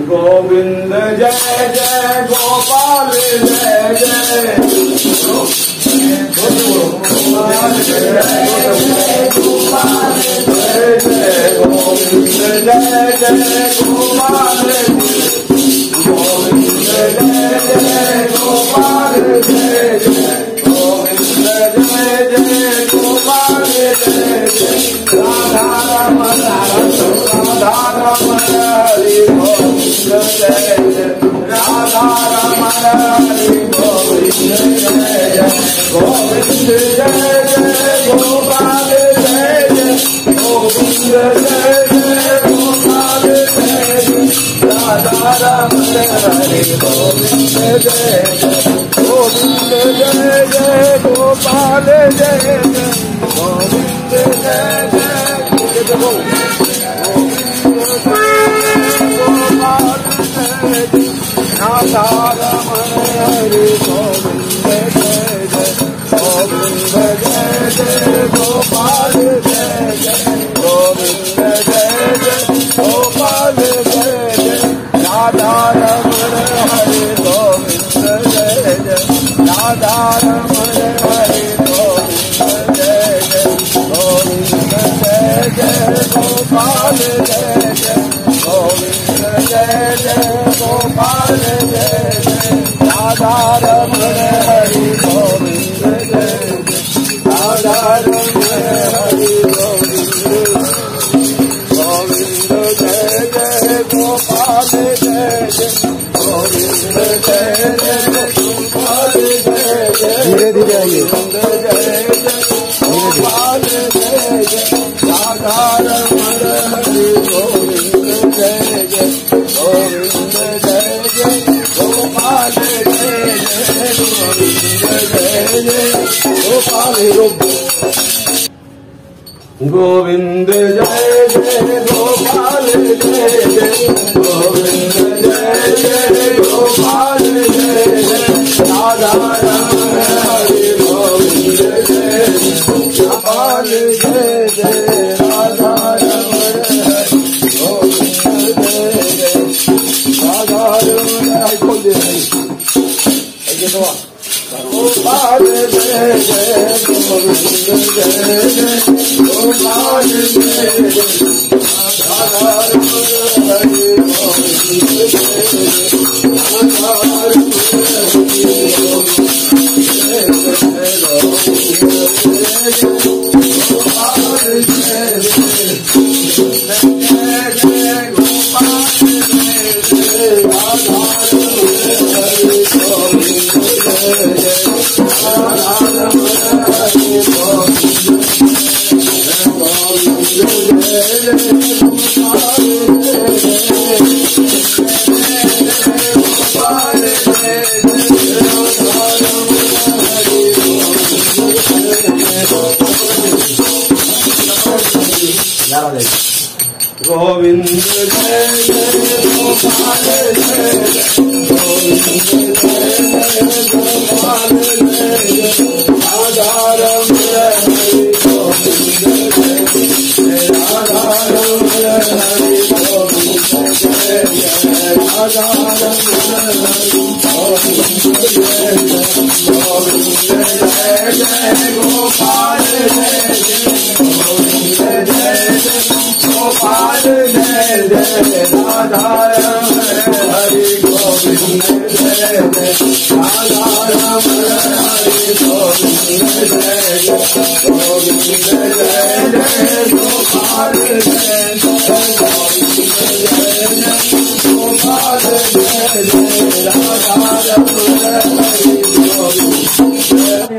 गोविंद जय जय गोपाल जय जय गोपाल जय जय गोपाल जय जय गोविंद जय जय गोपाल गोविंद जय जय गोपाल जय जय गोविंद जय जय गोपाल जय जय राधा रमण राधा रमण हरि गोविंद जय जय राधा रमण हरि गोविंद जय जय गोविंद जय जय गोपाल जय जय गोविंद जय जय गोपाल जय जय राधा रमण हरि गोविंद जय जय गोविंद जय जय गोपाल जय जय गोविंद जय जय गोविंद राधा रमण हरि गोविंद जय जय गोविंद जय जय गोपाल जय जय गोविंद जय जय गोपाल जय जय राधा रमण हरि गोविंद जय जय राधा रमण हरि गोविंद जय जय गोविंद जय जय गोपाल जय जय गोविंद जय जय गोपाल जय जय राधा रमण हरि गोविंद जय जय राधा रमण हरि गोविंद गोविंद जय जय गोपाल जय जय गोविंद जय जय गोपाल जय जय धीरे धीरे आइए जय जय गोपाल जय जय राधा रमण हरि गोविंद जय जय गोविंद जय जय गोपाल जय जय गोविंद जय जय गोपाल गोविंद जय जय गोपाल जय जय गोविंद जय जय गोपाल जय जय राधा रमण हरि गोविंद जय गोपाल जय जय राधा रमण हरि गोविंद जय जय राधा रमण हरि गोपाल जय जय गोविंद जय जय गोपाल जय जय राधा रमण हरि गोविंद जय जय राधा रमण हरि गोविंद जय जय गोपाल जय जय गोपाल जय जय राधा रमण हरि गोविंद जय जय राधा रमण हरि गोविंद जय जय गोपाल जय गोपाल जय राधा रमण हरि गोविंद जय जय गोपाल जय गोविंद जय जय गोपाल जय जय राधा रमण हरि गोविंद जय राधा रमण हरि गोविंद जय जय राधा रमण हरि गोविंद जय जय गोविंद जय जय गोपाल जय जय गोविंद जय जय गोपाल जय जय राधा रमण हरि गोविंद जय जय राधा रमण हरि गोविंद जय जय गोविंद जय जय गोपाल जय जय गोविंद जय जय गोपाल जय जय राधा रमण हरि गोविंद जय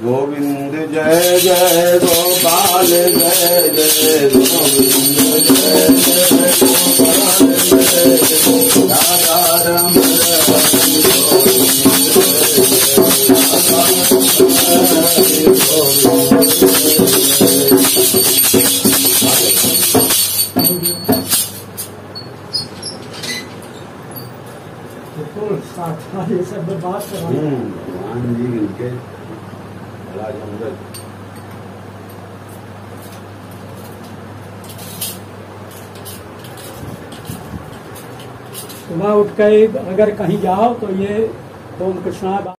गोविंद जय जय गोपाल जय जय गोविंद जय जय गोपाल जय जय राधा रमण हरि गोविंद जय जय राधा रमण हरि गोविंद जय जय अच्छा ये सब बात कर भगवान जी इनके बड़ा जमकर सुबह उठ के अगर कहीं जाओ तो ये ओम कृष्णा